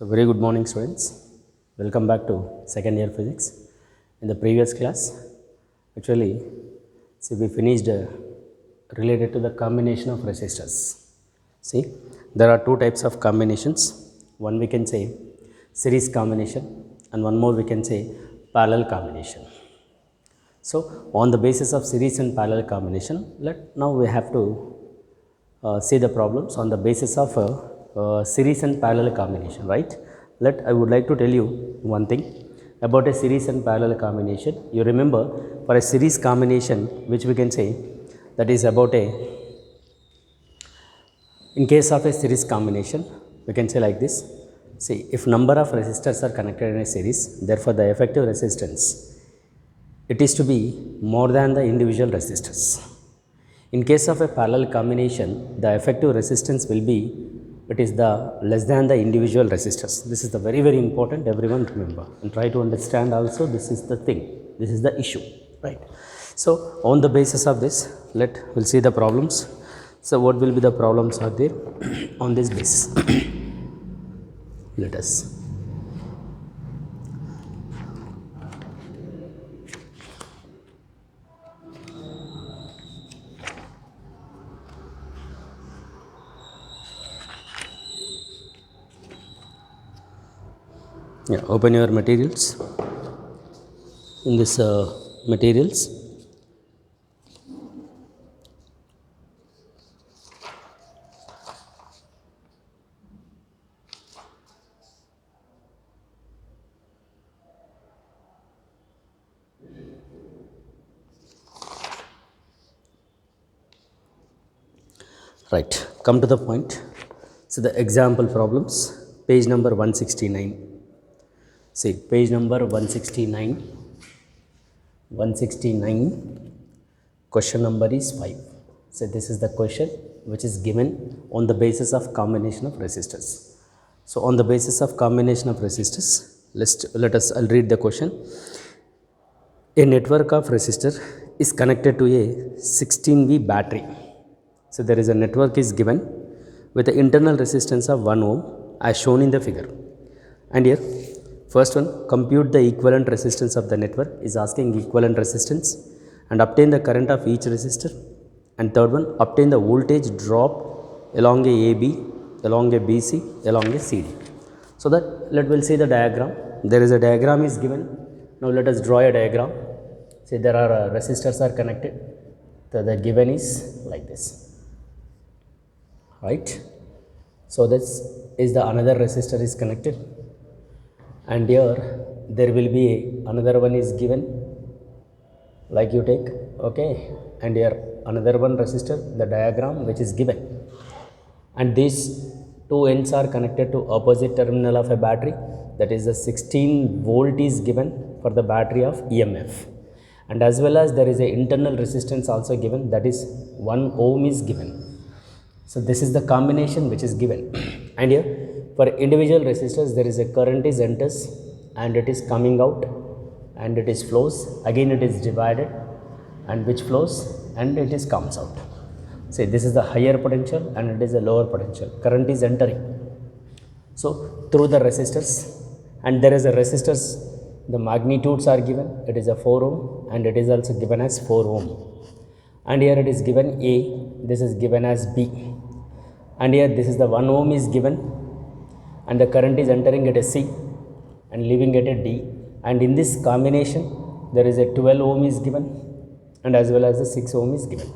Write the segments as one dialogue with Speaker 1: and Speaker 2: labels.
Speaker 1: So very good morning students, welcome back to second year physics. In the previous class, actually, see we finished related to the combination of resistors. See, there are two types of combinations. One we can say series combination and one more we can say parallel combination. So on the basis of series and parallel combination, now we have to see the problems on the basis of series and parallel combination, right? I would like to tell you one thing about a series and parallel combination. You remember, for a series combination, which we can say that is about in case of a series combination, we can say like this. See, if number of resistors are connected in a series, therefore the effective resistance, it is to be more than the individual resistors. In case of a parallel combination, the effective resistance will be, it is the less than the individual resistors. This is the very important, everyone remember and try to understand also. This is the thing, this is the issue, right? So on the basis of this, we'll see the problems. So what will be the problems are there on this basis? Let us open your materials. In this materials, right, come to the point. So the example problems, page number 169. See, page number 169, question number is 5. So this is the question which is given on the basis of combination of resistors. So on the basis of combination of resistors, I'll read the question. A network of resistor is connected to a 16V battery. So there is a network is given with the internal resistance of 1 ohm as shown in the figure. And here, first one, compute the equivalent resistance of the network, is asking equivalent resistance, and obtain the current of each resistor. And third one, obtain the voltage drop along a AB, along a BC, along a CD. So that we'll see the diagram. There is a diagram is given. Now let us draw a diagram. See, there are resistors are connected. The given is like this, right? So this is the another resistor is connected, and here there will be another one is given, like you take, okay, and here another one resistor, the diagram which is given, and these two ends are connected to opposite terminal of a battery. That is the 16 volt is given for the battery of EMF, and as well as there is a internal resistance also given, that is 1 ohm is given. So this is the combination which is given. And here for individual resistors, there is a current is enters and it is coming out and it is flows, again it is divided and which flows and it is comes out. Say this is the higher potential and it is a lower potential, current is entering. So through the resistors, and there is a resistors, the magnitudes are given, it is a 4 ohm and it is also given as 4 ohm, and here it is given A, this is given as B, and here this is the 1 ohm is given and the current is entering at a C and leaving at a D, and in this combination there is a 12 ohm is given and as well as the 6 ohm is given.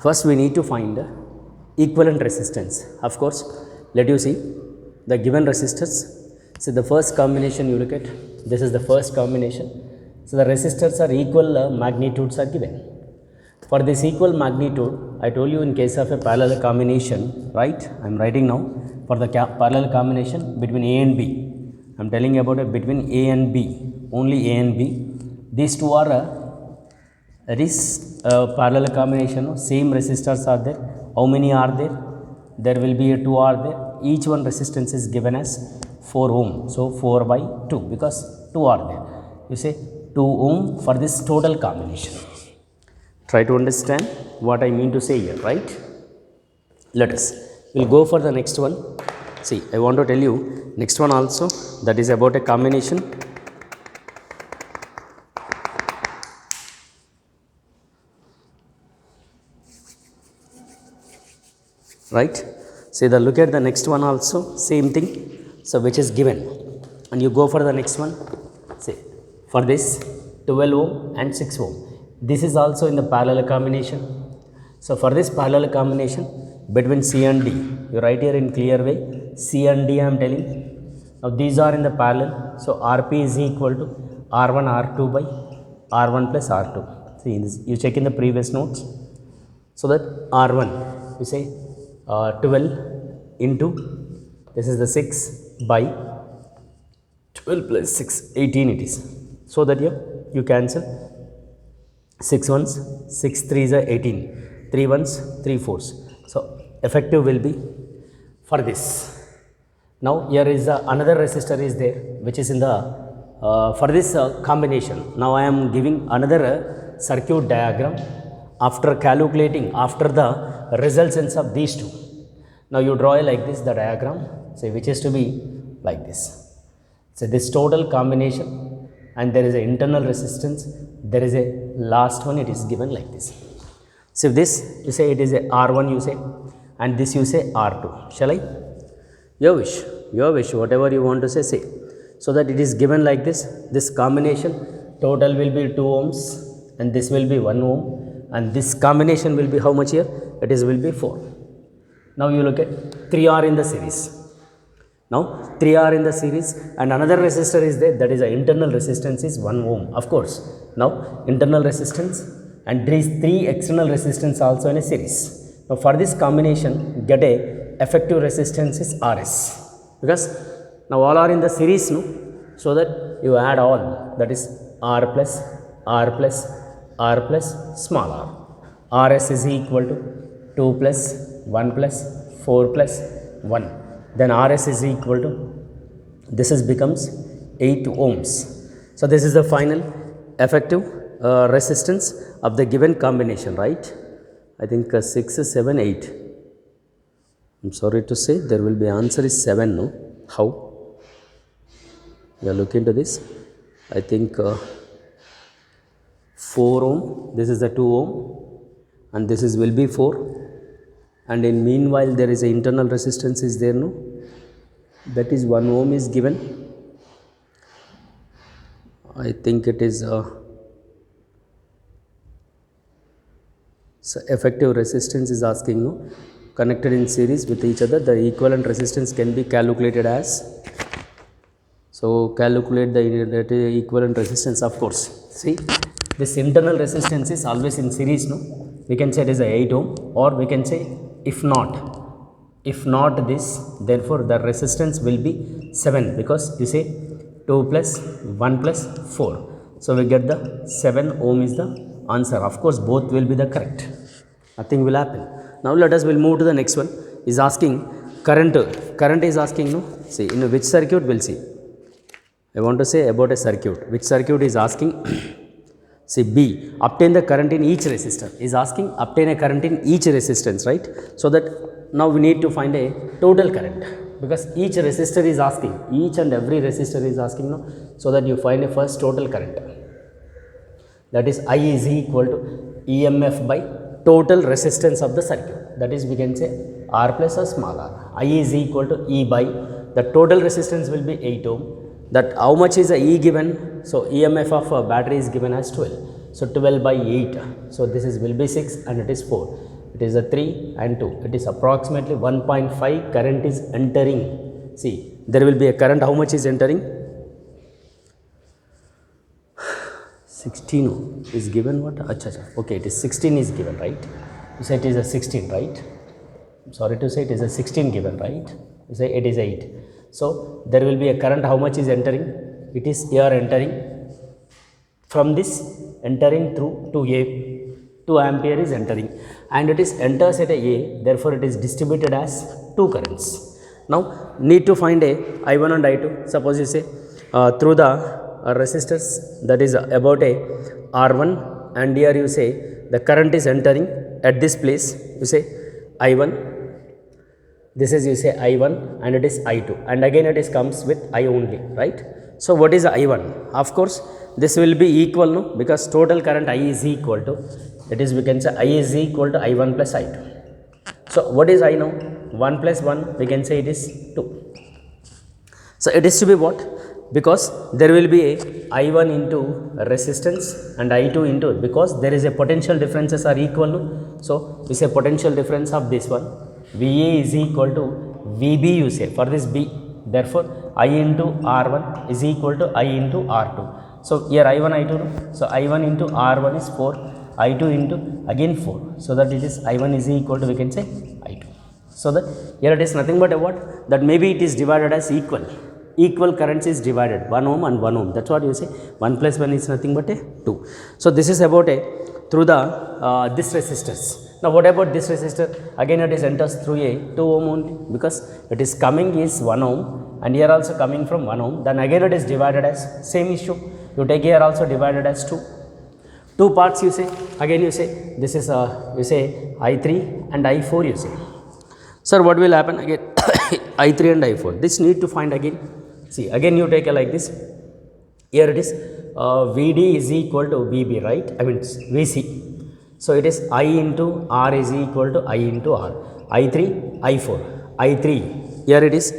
Speaker 1: First we need to find the equivalent resistance. Of course, let you see the given resistors. So the first combination you look at, this is the first combination. So the resistors are equal magnitudes are given. For this equal magnitude, I told you in case of a parallel combination, right? I am writing now for the parallel combination between A and B. I am telling you about it between A and B, only A and B. These two are parallel combination, same resistors are there. How many are there? There will be 2 are there. Each one resistance is given as 4 ohm. So 4 by 2 because 2 are there. You say 2 ohm for this total combination. Try to understand what I mean to say here, right? We'll go for the next one. See, I want to tell you next one also, that is about a combination. Right. See, the look at the next one also, same thing. So which is given, and you go for the next one. See, for this 12 ohm and 6 ohm, this is also in the parallel combination. So for this parallel combination between C and D, you write here in clear way, C and D I am telling. Now these are in the parallel, so Rp is equal to R1 R2 by R1 plus R2. See, this, you check in the previous notes. So that R1, you say 12 into, this is the 6 by 12 plus 6, 18 it is. So that you cancel 6 ones, 6 threes are 18, 3 ones, 3 fours. So effective will be for this. Now here is another resistor is there, which is in the for this combination. Now I am giving another circuit diagram after calculating after the resultants of these two. Now you draw like this the diagram, say, which is to be like this. So this total combination, and there is an internal resistance, there is a last one, it is given like this. So this you say it is a R1 you say, and this you say R2. Shall I? Your wish, whatever you want to say. So that it is given like this. This combination total will be 2 ohms, and this will be 1 ohm, and this combination will be how much here? It is will be 4. Now you look at 3 are in the series. Now 3 are in the series, and another resistor is there, that is the internal resistance is 1 ohm. Of course, now internal resistance and there is 3 external resistance also in a series. Now for this combination, get a effective resistance is Rs, because now all are in the series, no? So that you add all, that is R plus R plus R plus small r. Rs is equal to 2 plus 1 plus 4 plus 1. Then Rs is equal to, this is becomes 8 ohms. So this is the final effective resistance of the given combination, right? I think 6, 7, 8. I'm sorry to say, there will be answer is 7, no? How? You look into this. I think 4 ohm, this is the 2 ohm, and this is will be 4. And in meanwhile there is a internal resistance is there, no? That is 1 ohm is given. I think it is so effective resistance is asking, no? Connected in series with each other, the equivalent resistance can be calculated as. So calculate the equivalent resistance, of course. See, this internal resistance is always in series, no? We can say it is a 8 ohm, or we can say if not this, therefore the resistance will be 7, because you say 2 plus 1 plus 4. So we get the 7 ohm is the answer. Of course, both will be the correct. Nothing will happen. Now let us will move to the next one. Is asking current. Current is asking, no? See, in which circuit we'll see. I want to say about a circuit. Which circuit is asking? See, B, obtain the current in each resistor. Is asking obtain a current in each resistance, right? So that now we need to find a total current, because each resistor is asking, each and every resistor is asking, no? So that you find a first total current. That is I is equal to EMF by total resistance of the circuit. That is, we can say R plus or small r. I is equal to E by the total resistance will be 8 ohm. That how much is the E given? So EMF of a battery is given as 12. So 12 by 8. So this is will be 6 and it is 4. It is a 3 and 2. It is approximately 1.5 current is entering. See, there will be a current. How much is entering? 16 is given. What? Achha. Okay, it is 16 is given, right? You say it is a 16, right? I'm sorry to say it is a 16 given, right? You say it is 8. So there will be a current. How much is entering? It is here entering from this, entering through to A. 2 ampere is entering, and it is enters at a A. Therefore, it is distributed as 2 currents. Now need to find a I1 and I2. Suppose you say through the resistors, that is about a R1, and here you say the current is entering at this place. You say I1, This is you say I1 and it is I2 and again it is comes with I only, right? So what is I1? Of course this will be equal, no, because total current I is equal to, it is we can say I is equal to I1 plus I2. So what is I now? 1 plus 1 we can say it is 2. So it is to be what? Because there will be a I1 into resistance and I2 into, because there is a potential differences are equal, no? So we say potential difference of this one VA is equal to VB, you say for this B, therefore I into R1 is equal to I into R2. So here I1 I2, no? So I1 into R1 is 4, I2 into again 4, so that it is I1 is equal to we can say I2. So that here it is nothing but a what? That maybe it is divided as equal currents is divided 1 ohm and 1 ohm, that's what you say 1 plus 1 is nothing but a 2. So this is about a through the this resistors. Now what about this resistor? Again it is enters through a 2 ohm only, because it is coming is 1 ohm and here also coming from 1 ohm, then again it is divided as same issue, you take here also divided as 2 parts, you say again you say this is you say I3 and I4, you say. Sir, what will happen again? I3 and I4, this need to find again. See again you take a like this, here it is VD is equal to VB, right? I mean VC. So it is I into R is equal to I into R. I3, I4. I3, here it is,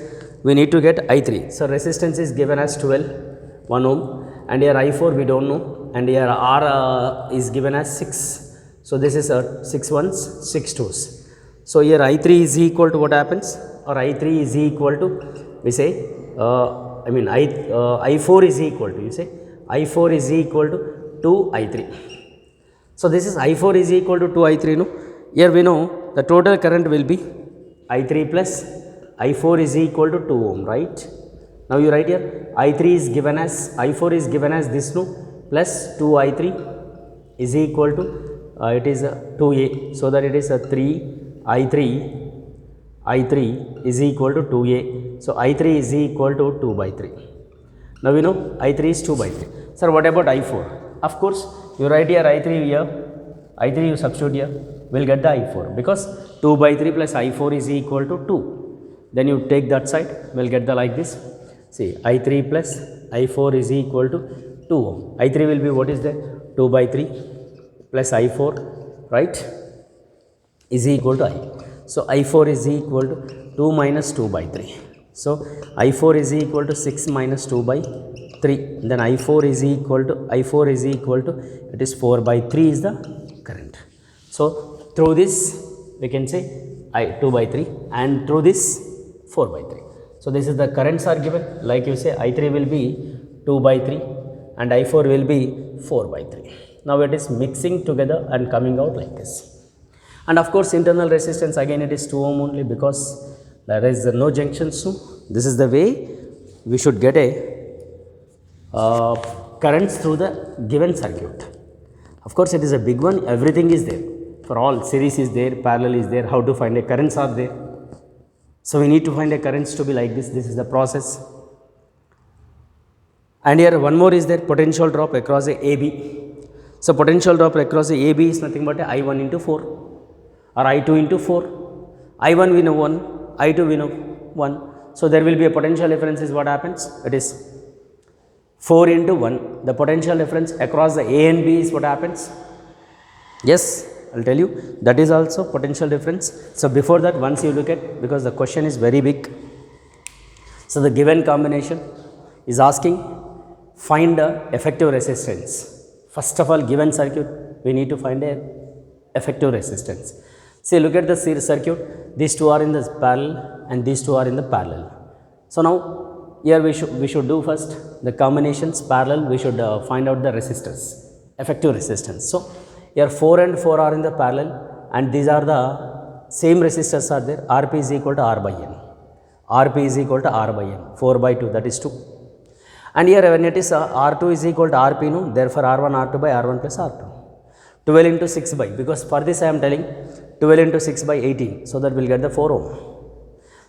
Speaker 1: we need to get I3. So resistance is given as 12, 1 ohm, and here I4 we don't know, and here R is given as 6. So this is 6 ones, 6 twos. So here I3 is equal to what happens? Or I3 is equal to, we say, I4 is equal to, you say, I4 is equal to 2 I3. So this is I4 is equal to 2 I3, no? Here we know the total current will be I3 plus I4 is equal to 2 ohm, right? Now you write here, I3 is given as, I4 is given as this, no? Plus 2 I3 is equal to, it is 2A, so that it is a 3 I3 is equal to 2A. So I3 is equal to 2 by 3. Now we know I3 is 2 by 3. Sir, what about I4? Of course, you write here I3 here, I3 you substitute here, we'll get the I4, because 2 by 3 plus I4 is equal to 2. Then you take that side, we'll get the like this. See, I3 plus I4 is equal to 2 ohm. I3 will be what is there? 2 by 3 plus I4, right? Is equal to I. So I4 is equal to 2 minus 2 by 3. So I4 is equal to 6 minus 2 by 3. Then I4 is equal to it is 4 by 3 is the current. So through this we can say 2 by 3 and through this 4 by 3. So this is the currents are given, like you say I3 will be 2 by 3 and I4 will be 4 by 3. Now it is mixing together and coming out like this. And of course internal resistance again it is 2 ohm only, because there is no junctions. So this is the way we should get a currents through the given circuit. Of course it is a big one, everything is there, for all series is there, parallel is there, how to find a currents are there. So we need to find a currents to be like this, this is the process. And here one more is there, potential drop across a AB. So potential drop across a AB is nothing but a I1 into 4 or I2 into 4. I1 we know 1, I2 we know 1. So there will be a potential difference is what happens? It is 4 into 1. The potential difference across the A and B is what happens? Yes, I will tell you, that is also potential difference. So before that, once you look at, because the question is very big. So the given combination is asking find the effective resistance. First of all, given circuit, we need to find a effective resistance. See, look at the circuit, these two are in the parallel and these two are in the parallel. So now here we should do first the combinations parallel, we should find out the resistors, effective resistance. So here 4 and 4 are in the parallel and these are the same resistors are there, Rp is equal to R by N, Rp is equal to R by N, 4 by 2 that is 2. And here when it is R2 is equal to Rp, no, therefore R1 R2 by R1 plus R2. 12 into 6 by, because for this I am telling 12 into 6 by 18, so that we will get the 4 ohm.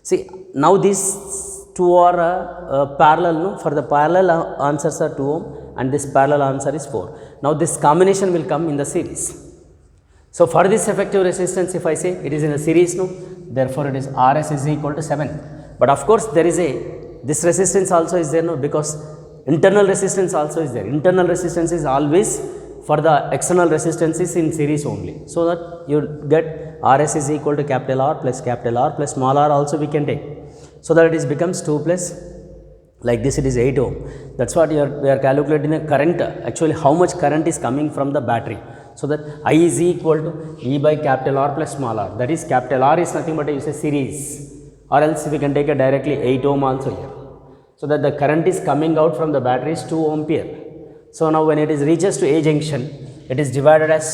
Speaker 1: See, now these two are parallel, no? For the parallel answers are 2 ohm and this parallel answer is 4. Now this combination will come in the series. So for this effective resistance, if I say it is in a series, no, therefore it is Rs is equal to 7. But of course there is a, this resistance also is there, no, because internal resistance also is there. Internal resistance is always for the external resistances in series only. So that you get Rs is equal to capital R plus small r also we can take. So that it is becomes 2 plus, like this it is 8 ohm. That's what we are calculating a current, actually how much current is coming from the battery. So that I is equal to E by capital R plus small r. That is capital R is nothing but a series, or else we can take it directly 8 ohm also here. So that the current is coming out from the battery is 2 ampere. So now when it is reaches to A junction, it is divided as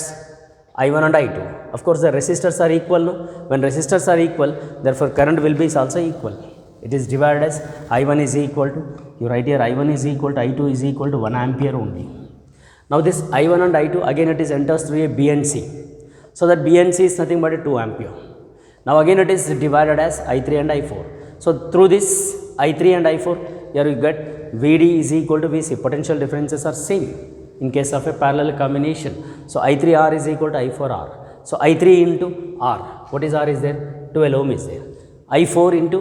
Speaker 1: I1 and I2. Of course the resistors are equal, no? When resistors are equal, therefore current will be also equal. It is divided as I1 is equal to, you write here I1 is equal to I2 is equal to 1 ampere only. Now this I1 and I2 again it is enters through a BNC. So that BNC is nothing but a 2 ampere. Now again it is divided as I3 and I4. So through this I3 and I4, here you get Vd is equal to Vc. Potential differences are same in case of a parallel combination. So I3R is equal to I4R. So I3 into R. What is R is there? 12 ohm is there. I4 into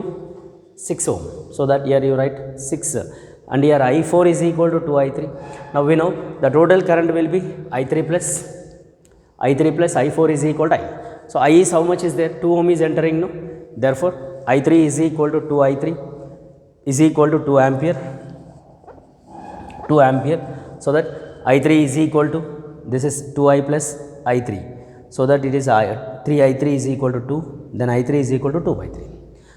Speaker 1: 6 ohm. So that here you write 6 and here I4 is equal to 2I3. Now we know the total current will be I3 plus I4 is equal to I. So I is how much is there? 2 ohm is entering, no? Therefore I3 is equal to 2I3 is equal to 2 ampere. So that I3 is equal to, this is 2I plus I3. So that it is 3I3 is equal to 2, then I3 is equal to 2 by 3.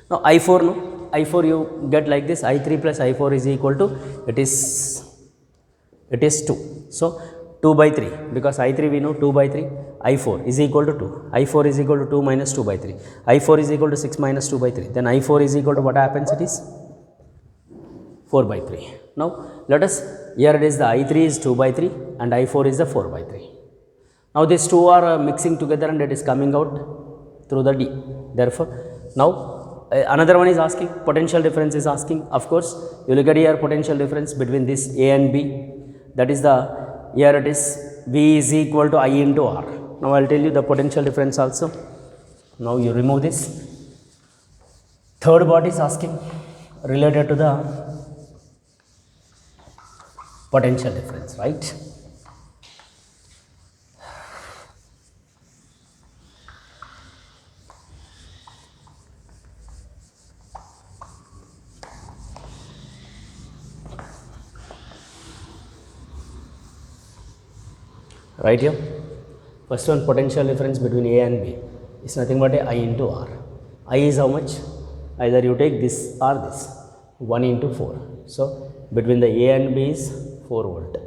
Speaker 1: Now I4, no? I4 you get like this, I3 plus I4 is equal to, it is 2. So 2 by 3, because I3 we know 2 by 3, I4 is equal to 2. I4 is equal to 2 minus 2 by 3. I4 is equal to 6 minus 2 by 3. Then I4 is equal to what happens? It is 4 by 3. Now let us, here it is the I3 is 2 by 3 and I4 is the 4 by 3. Now these two are mixing together and it is coming out through the D. Therefore now another one is asking, potential difference is asking. Of course you look at here potential difference between this A and B. That is the, here it is V is equal to I into R. Now I will tell you the potential difference also. Now you remove this. Third part is asking related to the potential difference, right? Right here, first one, potential difference between A and B is nothing but a I into R. I is how much? Either you take this or this, 1 into 4. So between the A and B is 4 volt.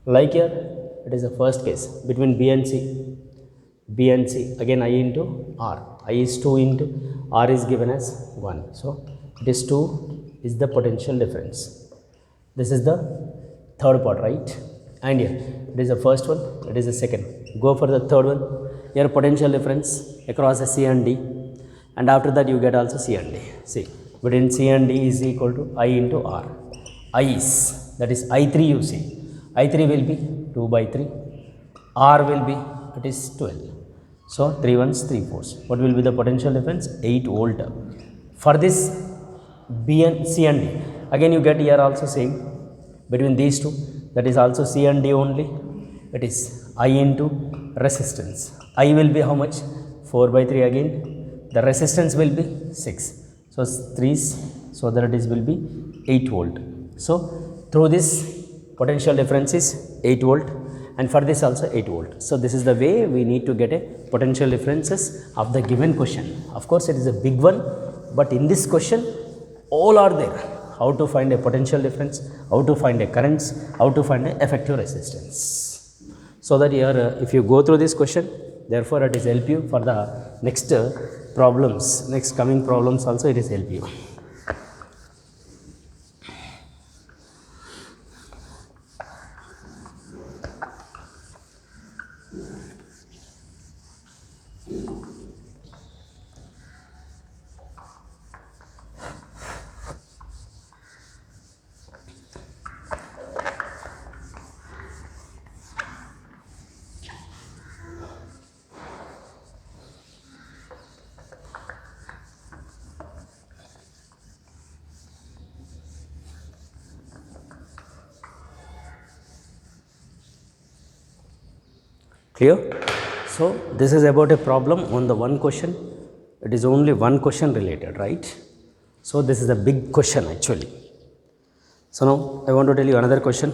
Speaker 1: Like here, it is the first case between B and C. Again I into R. I is 2 into R is given as 1. So this 2 is the potential difference. This is the third part, right? And here it is the first one, it is the second. Go for the third one. Here potential difference across the C and D, and after that you get also C and D. See, between C and D is equal to I into R. I is, that is I3 you see. I3 will be 2 by 3. R will be, it is 12. So 3 ones, 3 fours. What will be the potential difference? 8 volt. For this B and C and D, again you get here also same between these two. That is also C and D only. It is I into resistance. I will be how much? 4 by 3 again. The resistance will be 6. So 3's, so that it is will be 8 volt. So through this potential difference is 8 volt, and for this also 8 volt. So this is the way we need to get a potential differences of the given question. Of course it is a big one, but in this question all are there. How to find a potential difference, how to find a currents, how to find a effective resistance. So that here if you go through this question, therefore it is help you for the next problems, next coming problems also it is help you. Clear? So this is about a problem on the one question. It is only one question related, right? So this is a big question actually. So now I want to tell you another question.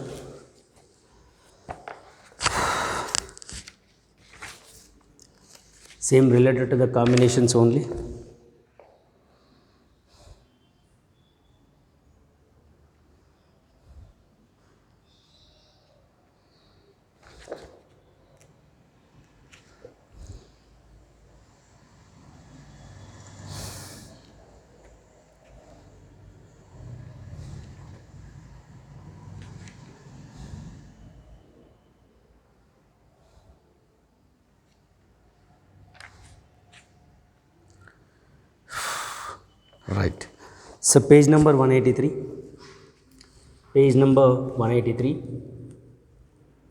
Speaker 1: Same related to the combinations only. Right. So page number 183. Page number 183.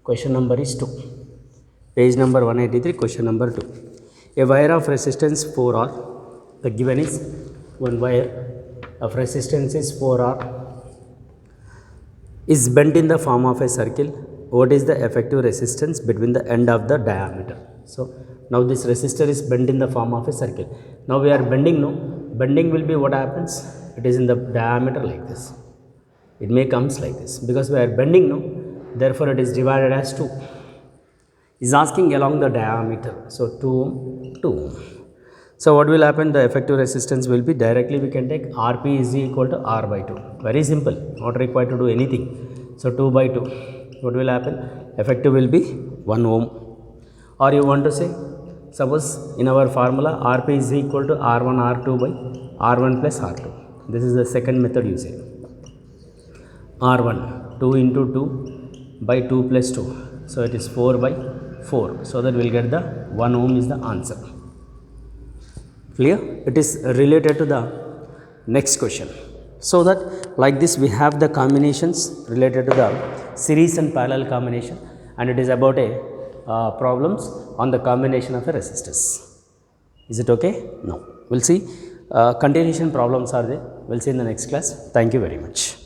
Speaker 1: Question number is 2. Page number 183, question number 2. A wire of resistance 4R. The given is one wire of resistance is 4R is bent in the form of a circle. What is the effective resistance between the end of the diameter? So now this resistor is bent in the form of a circle. Now we are bending, no? Bending will be what happens? It is in the diameter like this. It may comes like this because we are bending, no? Therefore it is divided as 2. Is asking along the diameter. So 2 ohm, 2 ohm. So what will happen? The effective resistance will be directly we can take Rp is equal to R by 2. Very simple, not required to do anything. So 2 by 2. What will happen? Effective will be 1 ohm. Or you want to say, suppose in our formula Rp is equal to R1 R2 by R1 plus R2. This is the second method you say. R1 2 into 2 by 2 plus 2. So it is 4 by 4. So that we will get the 1 ohm is the answer. Clear? It is related to the next question. So that like this we have the combinations related to the series and parallel combination, and it is about a problems on the combination of a resistors. Is it okay? No. We'll see. Continuation problems are there. We'll see in the next class. Thank you very much.